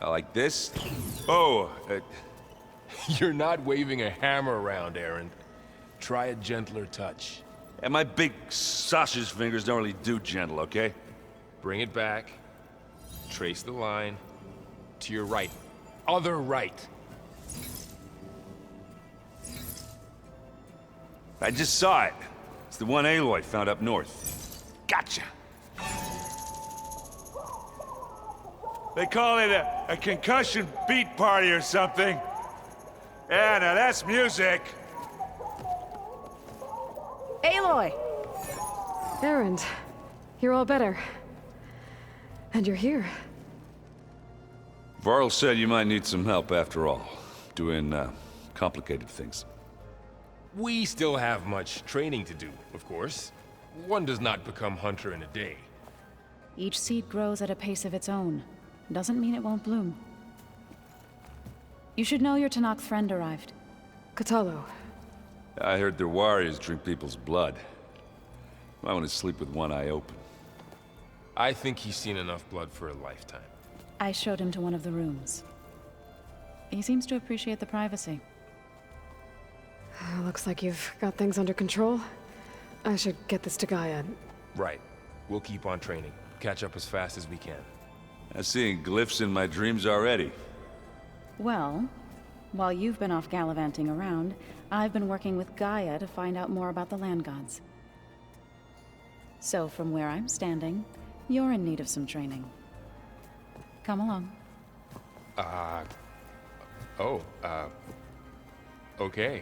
Like this? Oh, You're not waving a hammer around, Aaron. Try a gentler touch. and my big sausage fingers don't really do gentle, okay? Bring it back. Trace the line. To your right. Other right. I just saw it. It's the one Aloy found up north. Gotcha! They call it a concussion beat party or something. Yeah, now that's music. Aloy! Erend, you're all better. And you're here. Varl said you might need some help after all. Doing, complicated things. We still have much training to do, of course. One does not become hunter in a day. Each seed grows at a pace of its own. Doesn't mean it won't bloom. You should know your Tenakth friend arrived. Kotallo. I heard their warriors drink people's blood. I want to sleep with one eye open. I think he's seen enough blood for a lifetime. I showed him to one of the rooms. He seems to appreciate the privacy. Looks like you've got things under control. I should get this to Gaia. Right. We'll keep on training. Catch up as fast as we can. I'm seeing glyphs in my dreams already. Well, while you've been off gallivanting around, I've been working with Gaia to find out more about the land gods. So from where I'm standing, you're in need of some training. Come along. Okay.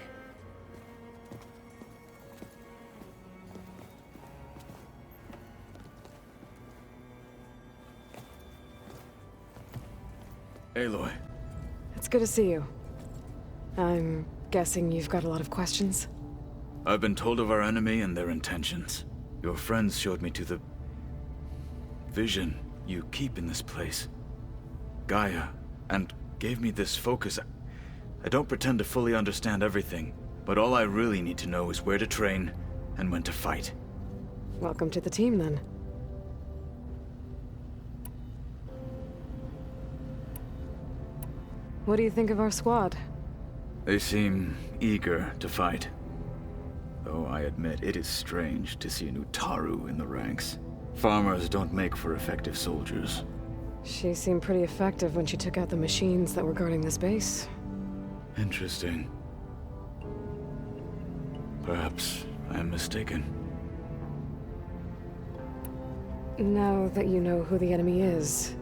Aloy. It's good to see you. I'm guessing you've got a lot of questions? I've been told of our enemy and their intentions. Your friends showed me to the vision you keep in this place. Gaia, and gave me this focus. I don't pretend to fully understand everything, but all I really need to know is where to train and when to fight. Welcome to the team, then. What do you think of our squad? They seem eager to fight. Though I admit it is strange to see a new Taru in the ranks. Farmers don't make for effective soldiers. She seemed pretty effective when she took out the machines that were guarding this base. Interesting. Perhaps I am mistaken. Now that you know who the enemy is,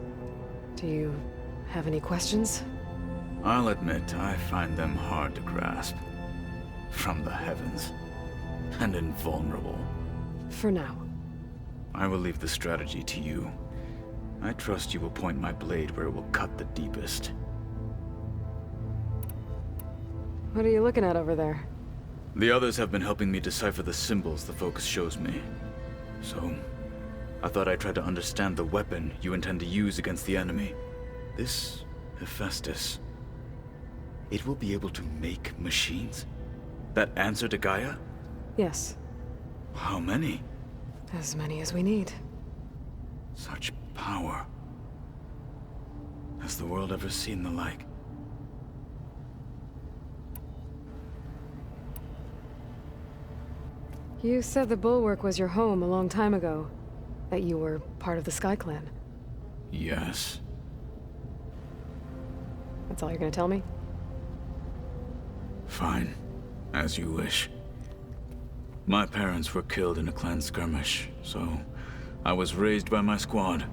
do you have any questions? I'll admit I find them hard to grasp. From the heavens. And invulnerable. For now. I will leave the strategy to you. I trust you will point my blade where it will cut the deepest. What are you looking at over there? The others have been helping me decipher the symbols the focus shows me. So, I thought I'd try to understand the weapon you intend to use against the enemy. This Hephaestus. It will be able to make machines? That answer to Gaia? Yes. How many? As many as we need. Such power. Has the world ever seen the like? You said the Bulwark was your home a long time ago. That you were part of the Sky Clan. Yes. That's all you're gonna tell me? Fine. As you wish. My parents were killed in a clan skirmish, so I was raised by my squad.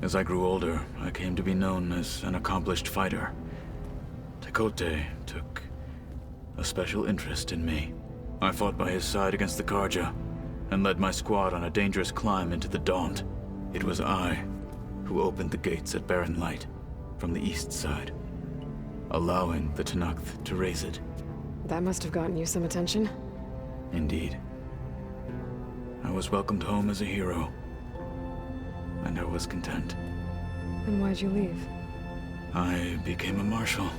As I grew older, I came to be known as an accomplished fighter. Tekotteh took a special interest in me. I fought by his side against the Carja, and led my squad on a dangerous climb into the Daunt. It was I who opened the gates at Barren Light, from the east side, allowing the Tenakth to raise it. That must have gotten you some attention. Indeed. I was welcomed home as a hero, and I was content. Then why'd you leave? I became a marshal.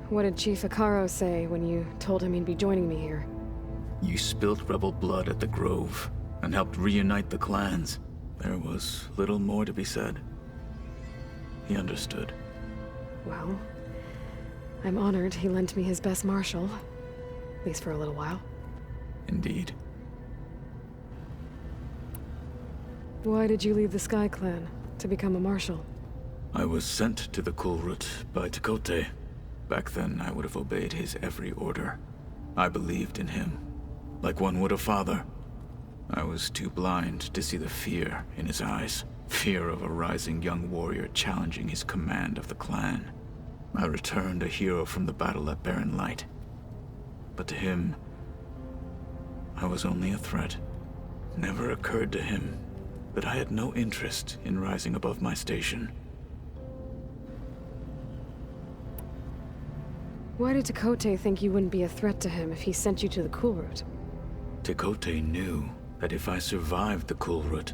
What did Chief Hekarro say when you told him he'd be joining me here? You spilt rebel blood at the Grove, and helped reunite the clans. There was little more to be said. He understood. Well, I'm honored he lent me his best marshal. At least for a little while. Indeed. Why did you leave the Sky Clan to become a marshal? I was sent to the Kulrut by Tekotteh. Back then, I would have obeyed his every order. I believed in him, like one would a father. I was too blind to see the fear in his eyes. Fear of a rising young warrior challenging his command of the clan. I returned a hero from the battle at Barren Light. But to him, I was only a threat. Never occurred to him that I had no interest in rising above my station. Why did Tekotteh think you wouldn't be a threat to him if he sent you to the Kulrut? Tekotteh knew that if I survived the Kulrut,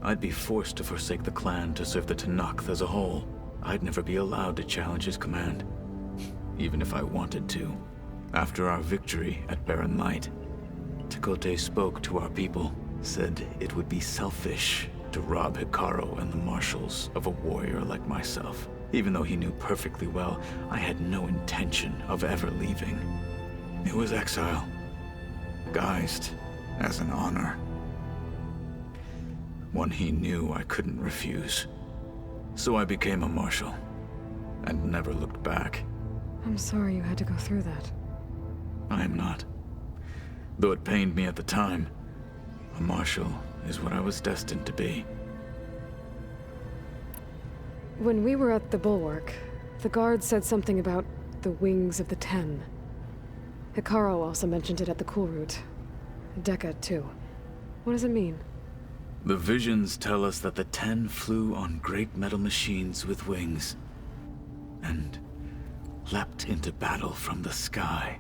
I'd be forced to forsake the clan to serve the Tenakth as a whole. I'd never be allowed to challenge his command, even if I wanted to. After our victory at Barren Light, Tekotteh spoke to our people, said it would be selfish to rob Hekarro and the marshals of a warrior like myself. Even though he knew perfectly well I had no intention of ever leaving. It was exile, guised as an honor. One he knew I couldn't refuse. So I became a marshal, and never looked back. I'm sorry you had to go through that. I am not. Though it pained me at the time, a marshal is what I was destined to be. When we were at the Bulwark, the guard said something about the Wings of the Ten. Hekarro also mentioned it at the Kulrut. Dekka, too. What does it mean? The visions tell us that the Ten flew on great metal machines with wings, and leapt into battle from the sky.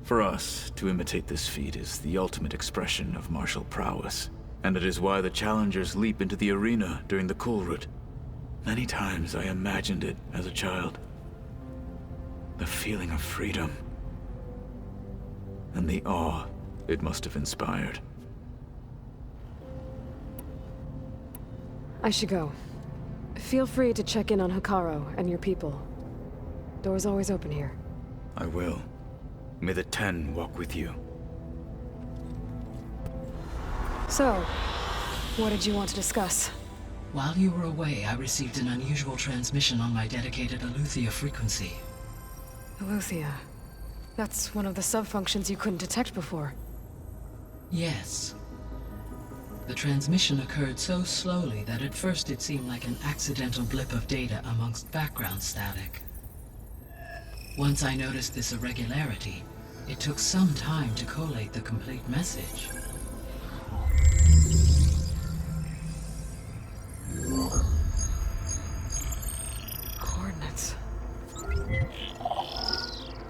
For us, to imitate this feat is the ultimate expression of martial prowess, and it is why the challengers leap into the arena during the Kulrut. Many times I imagined it as a child. The feeling of freedom, and the awe it must have inspired. I should go. Feel free to check in on Hekarro and your people. Door's always open here. I will. May the Ten walk with you. So, what did you want to discuss? While you were away, I received an unusual transmission on my dedicated Eleuthia frequency. Eleuthia. That's one of the sub-functions you couldn't detect before. Yes. The transmission occurred so slowly that at first it seemed like an accidental blip of data amongst background static. Once I noticed this irregularity, it took some time to collate the complete message. Coordinates.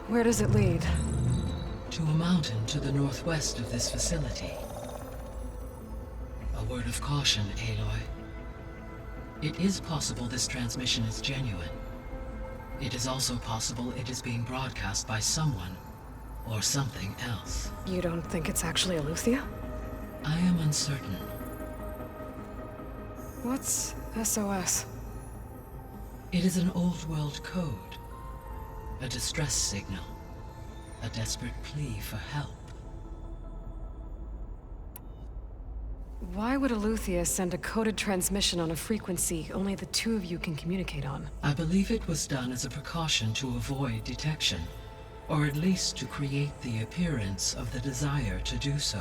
Where does it lead? To a mountain to the northwest of this facility. A word of caution, Aloy. It is possible this transmission is genuine. It is also possible it is being broadcast by someone or something else. You don't think it's actually Eleuthia? I am uncertain. What's SOS? It is an old world code. A distress signal. A desperate plea for help. Why would Eleuthia send a coded transmission on a frequency only the two of you can communicate on? I believe it was done as a precaution to avoid detection, or at least to create the appearance of the desire to do so.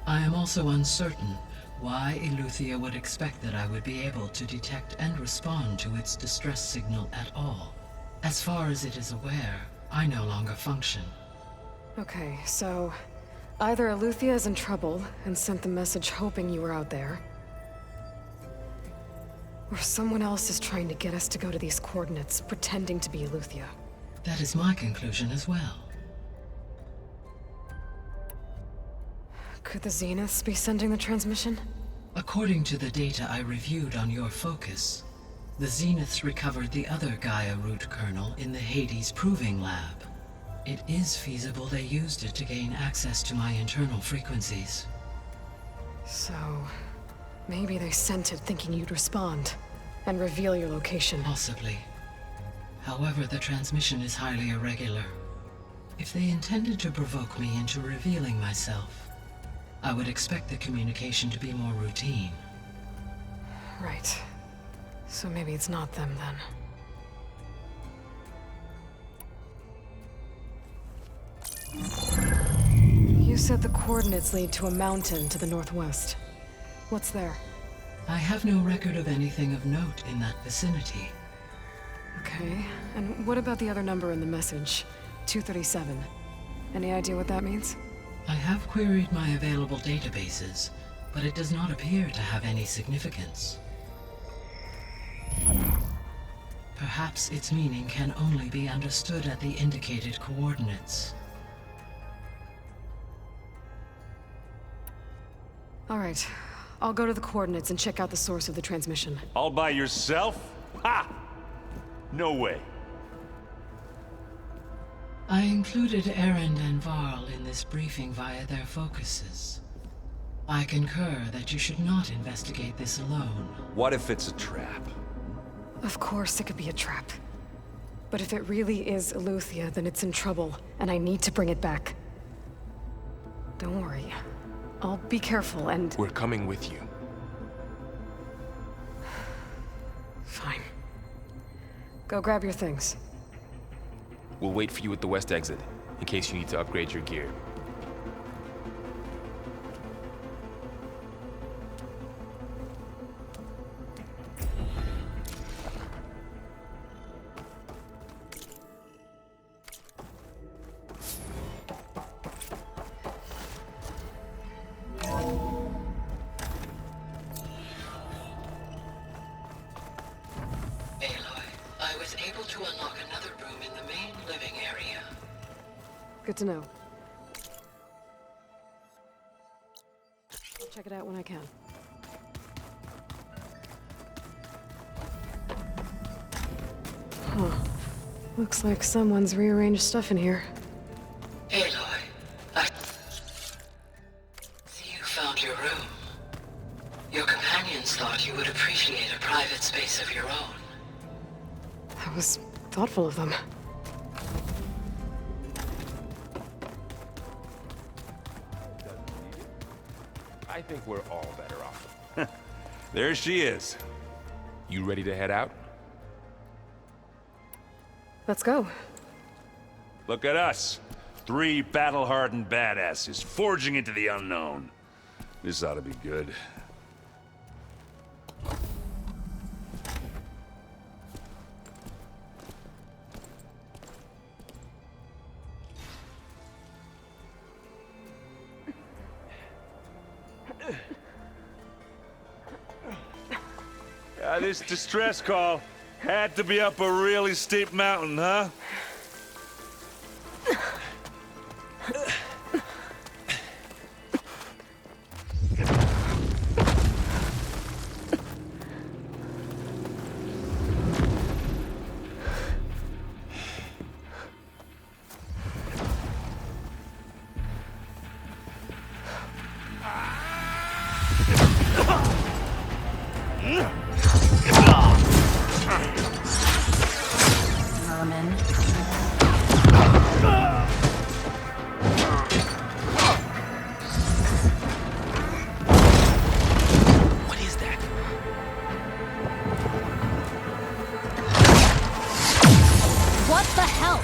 I am also uncertain why Eleuthia would expect that I would be able to detect and respond to its distress signal at all. As far as it is aware, I no longer function. Okay, so either Eleuthia is in trouble and sent the message hoping you were out there, or someone else is trying to get us to go to these coordinates, pretending to be Eleuthia. That is my conclusion as well. Could the Zeniths be sending the transmission? According to the data I reviewed on your focus, the Zeniths recovered the other Gaia root kernel in the Hades Proving Lab. It is feasible they used it to gain access to my internal frequencies. So, Maybe they sent it thinking you'd respond and reveal your location. Possibly. However, the transmission is highly irregular. If they intended to provoke me into revealing myself, I would expect the communication to be more routine. Right. So maybe it's not them then. You said the coordinates lead to a mountain to the northwest. What's there? I have no record of anything of note in that vicinity. Okay, and what about the other number in the message? 237. Any idea what that means? I have queried my available databases, but it does not appear to have any significance. Perhaps its meaning can only be understood at the indicated coordinates. All right, I'll go to the coordinates and check out the source of the transmission. All by yourself? Ha! No way. I included Erend and Varl in this briefing via their focuses. I concur that you should not investigate this alone. What if it's a trap? Of course it could be a trap. But if it really is Eleuthia, then it's in trouble, and I need to bring it back. Don't worry. I'll be careful and... We're coming with you. Fine. Go grab your things. We'll wait for you at the west exit, in case you need to upgrade your gear. Good to know. I'll check it out when I can. Huh. Looks like someone's rearranged stuff in here. Aloy, I see you found your room. Your companions thought you would appreciate a private space of your own. That was thoughtful of them. I think we're all better off. There she is. You ready to head out? Let's go. Look at us. 3 battle-hardened badasses forging into the unknown. This ought to be good. This distress call had to be up a really steep mountain, huh? What the hell?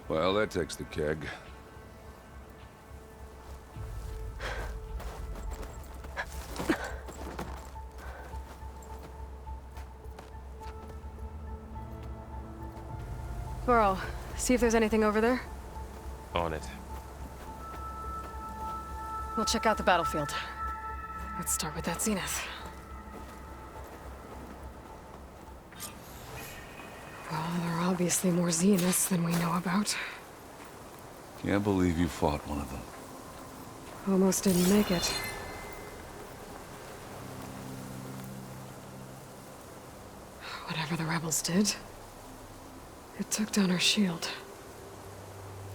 Well, that takes the keg. Varl, see if there's anything over there. On it. We'll check out the battlefield. Let's start with that zenith. Well, there are obviously more zeniths than we know about. Can't believe you fought one of them. Almost didn't make it. Whatever the rebels did, it took down her shield.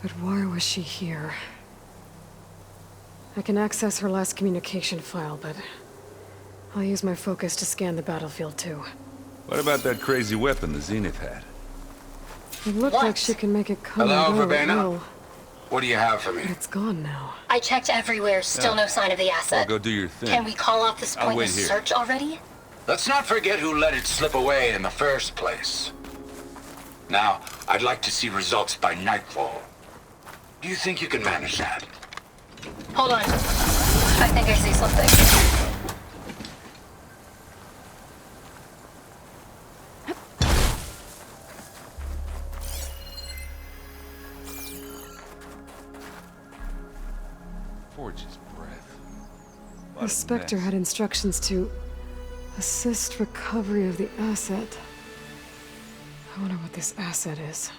But why was she here? I can access her last communication file, but I'll use my focus to scan the battlefield too. What about that crazy weapon the Zenith had? It looked like she can make it come Hello, and go at Verbena? will, What do you have for me? but it's gone now. I checked everywhere, still no sign of the Well, asset. go do your thing. Can we call off this I'll wait pointless here. search already? Let's not forget who let it slip away in the first place. Now, I'd like to see results by nightfall. Do you think you can manage that? Hold on. I think I see something. Forge's breath. What The a Spectre mess. had instructions to assist recovery of the asset. I wonder what this asset is.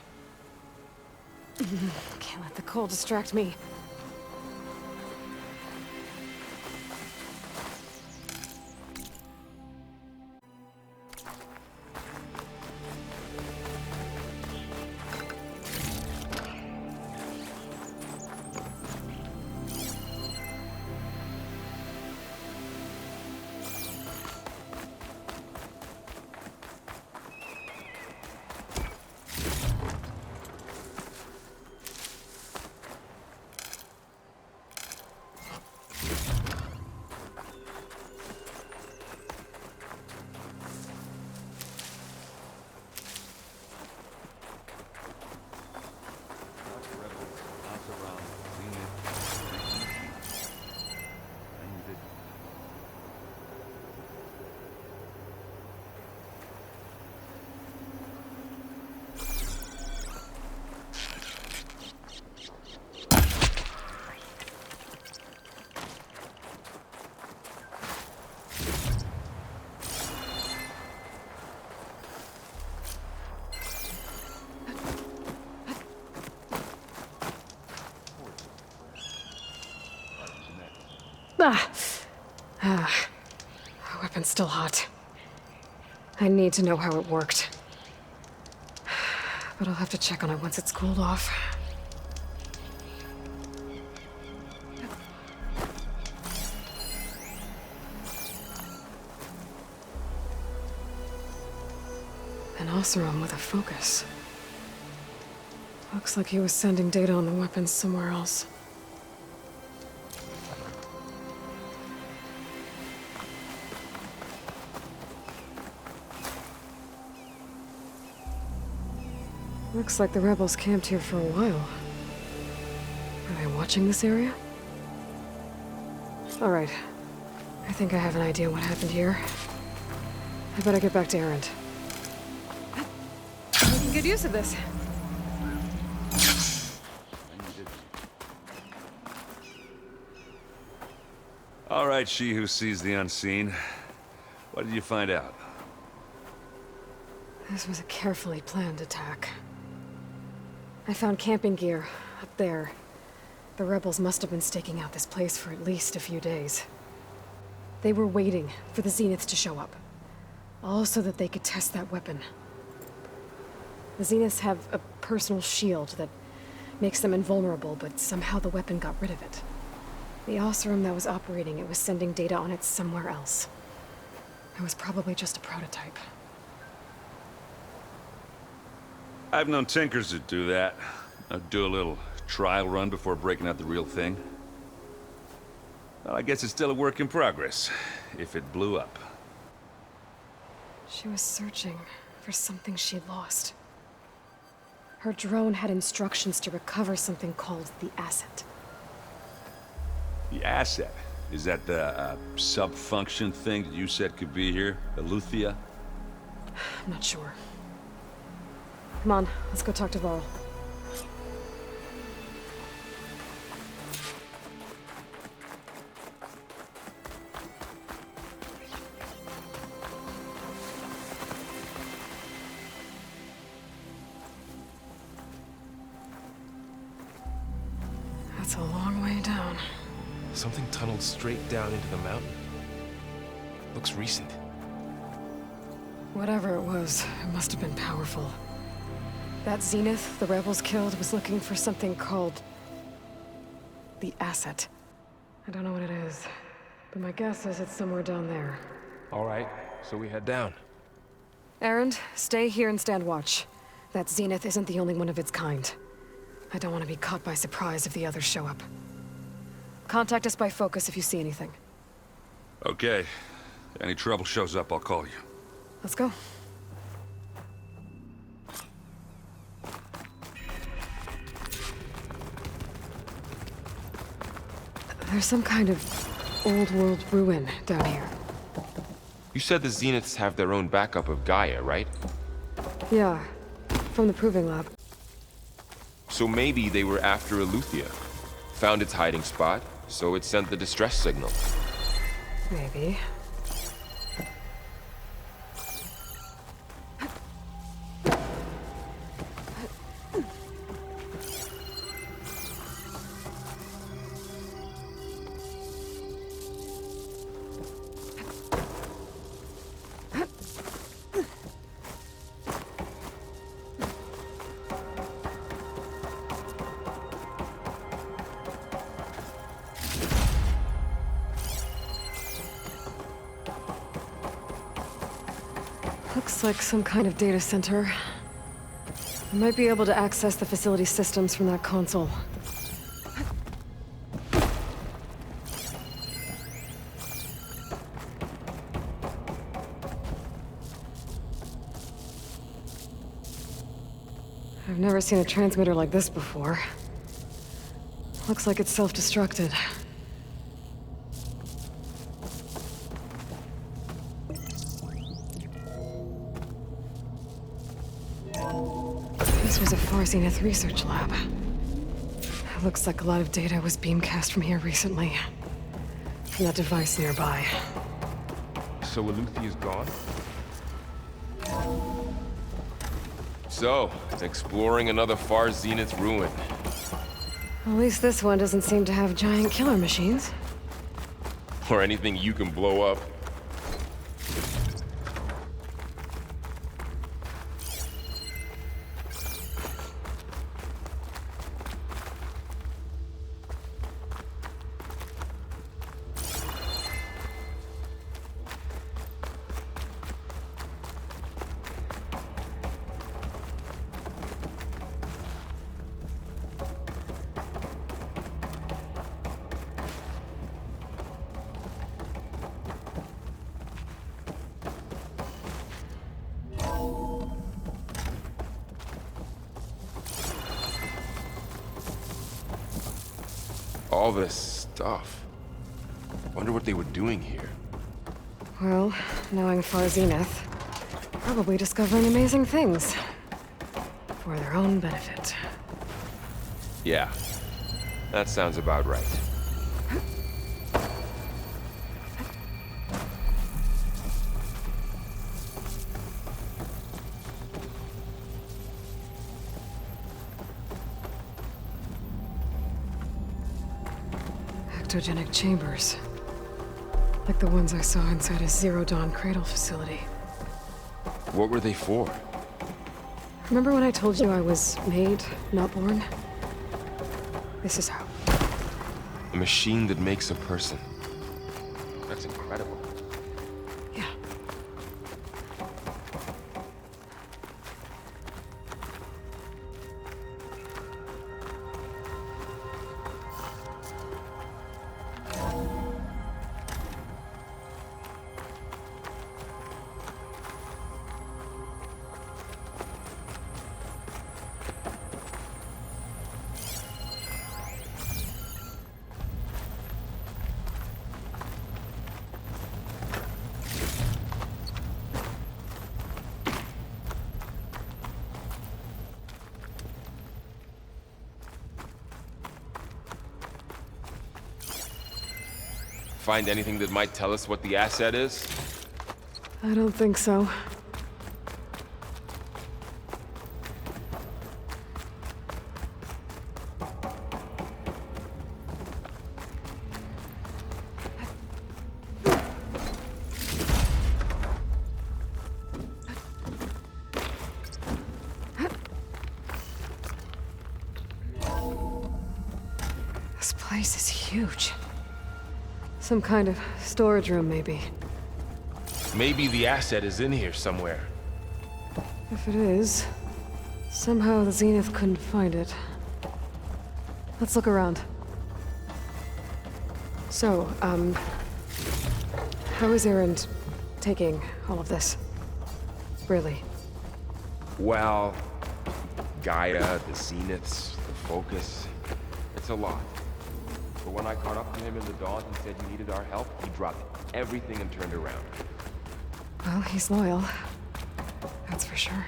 Can't let the cold distract me. The weapon's still hot. I need to know how it worked. But I'll have to check on it once it's cooled off. An Oseram with a focus. Looks like he was sending data on the weapons somewhere else. Looks like the rebels camped here for a while. Are they watching this area? All right. I think I have an idea what happened here. I better get back to Erend. We can get used to this. All right, she who sees the unseen. What did you find out? This was a carefully planned attack. I found camping gear up there. The rebels must have been staking out this place for at least a few days. They were waiting for the Zeniths to show up. All so that they could test that weapon. The Zeniths have a personal shield that makes them invulnerable, but somehow the weapon got rid of it. The Oseram that was operating it was sending data on it somewhere else. It was probably just a prototype. I've known tinkers that do that. Do a little trial run before breaking out the real thing. Well, I guess it's still a work in progress, if it blew up. She was searching for something she'd lost. Her drone had instructions to recover something called the asset. The asset? Is that the sub-function thing that you said could be here? Eleuthia? I'm not sure. Come on, let's go talk to Varl. That's a long way down. Something tunneled straight down into the mountain. Looks recent. Whatever it was, it must have been powerful. That Zenith the rebels killed was looking for something called... the Asset. I don't know what it is, but my guess is it's somewhere down there. All right, so we head down. Erend, stay here and stand watch. That Zenith isn't the only one of its kind. I don't want to be caught by surprise if the others show up. Contact us by focus if you see anything. Okay. Any trouble shows up, I'll call you. Let's go. There's some kind of old-world ruin down here. You said the Zeniths have their own backup of Gaia, right? Yeah, from the Proving Lab. So maybe they were after Eleuthia. Found its hiding spot, so it sent the distress signal. Maybe. Looks like some kind of data center. I might be able to access the facility systems from that console. I've never seen a transmitter like this before. Looks like it's self-destructed. This was a Far Zenith research lab. It looks like a lot of data was beamcast from here recently. From that device nearby. So Eleuthea's gone? So, exploring another Far Zenith ruin. At least this one doesn't seem to have giant killer machines. Or anything you can blow up. All this stuff. Wonder what they were doing here. Well, knowing Far Zenith, probably discovering amazing things. For their own benefit. Yeah, that sounds about right. Ectogenic chambers. Like the ones I saw inside a Zero Dawn cradle facility. What were they for? Remember when I told you I was made, not born? This is how. A machine that makes a person. That's incredible. Yeah. Find anything that might tell us what the asset is? I don't think so. This place is huge. Some kind of storage room, maybe. Maybe the asset is in here somewhere. If it is, somehow the Zenith couldn't find it. Let's look around. So, how is Erend taking all of this? Really? Well, Gaia, the Zeniths, the Focus, it's a lot. But when I caught up to him in the dawn and said he needed our help, he dropped everything and turned around. Well, he's loyal. That's for sure.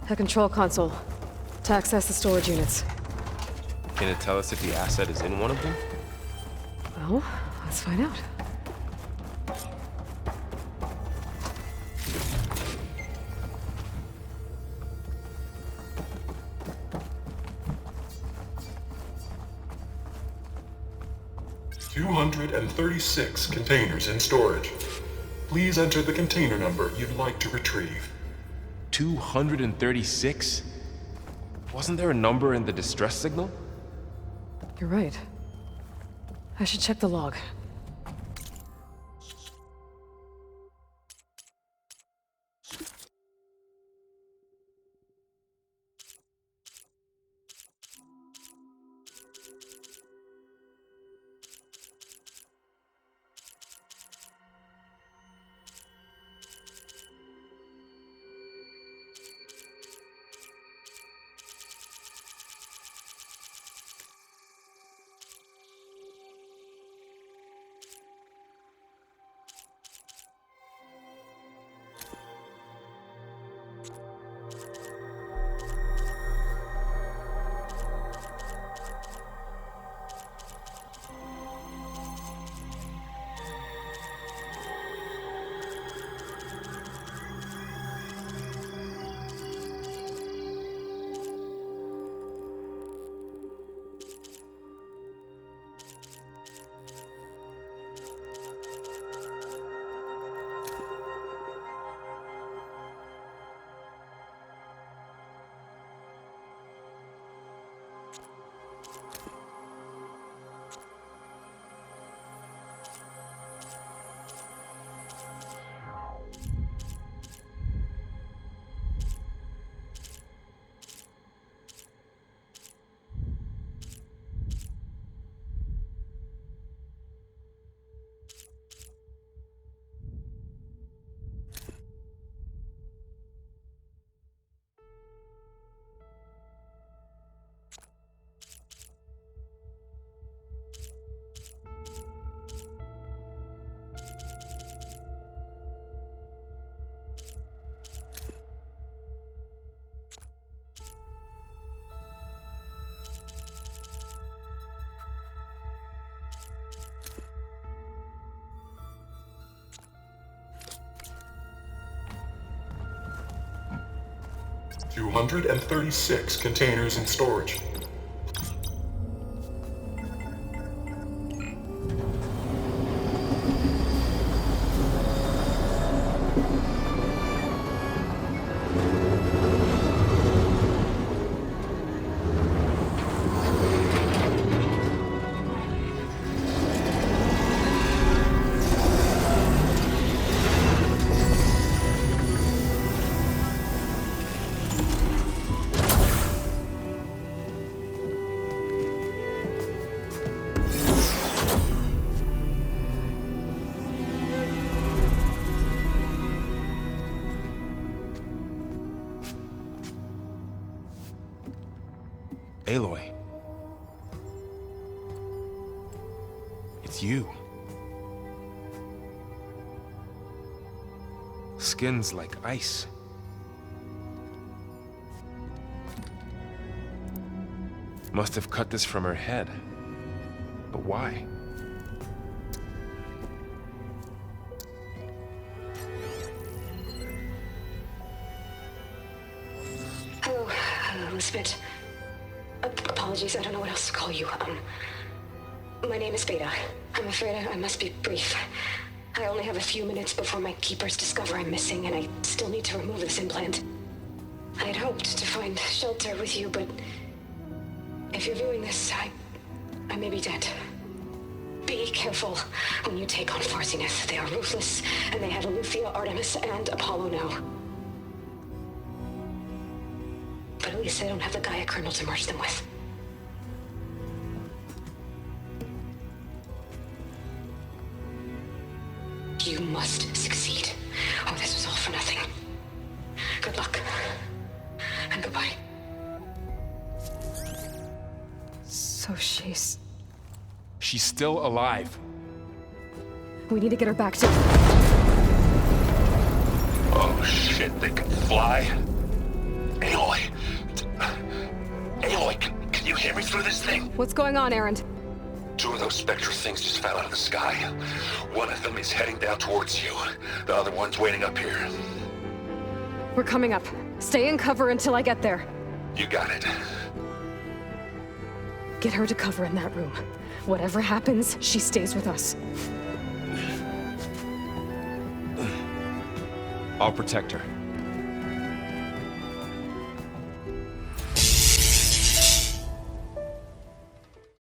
A control console. To access the storage units. Can it tell us if the asset is in one of them? Well, let's find out. "236 containers in storage. Please enter the container number you'd like to retrieve." 236? Wasn't there a number in the distress signal? You're right. I should check the log. 236 containers in storage. Aloy. It's you. Skin's like ice. Must have cut this from her head. But why? Hello, Elizabeth. Apologies, I don't know what else to call you. My name is Beta. I'm afraid I must be brief. I only have a few minutes before my keepers discover I'm missing, and I still need to remove this implant. I had hoped to find shelter with you, but if you're viewing this, I may be dead. Be careful when you take on Far Zenith. They are ruthless, and they have Eleuthia, Artemis, and Apollo now. But at least they don't have the Gaia kernel to merge them with. You must succeed, or this was all for nothing. Good luck. And goodbye. So she's still alive. We need to get her back to... Oh shit, they can fly? Aloy! Aloy, can you hear me through this thing? What's going on, Erend? 2 of those Spectre things just fell out of the sky. One of them is heading down towards you. The other one's waiting up here. We're coming up. Stay in cover until I get there. You got it. Get her to cover in that room. Whatever happens, she stays with us. I'll protect her.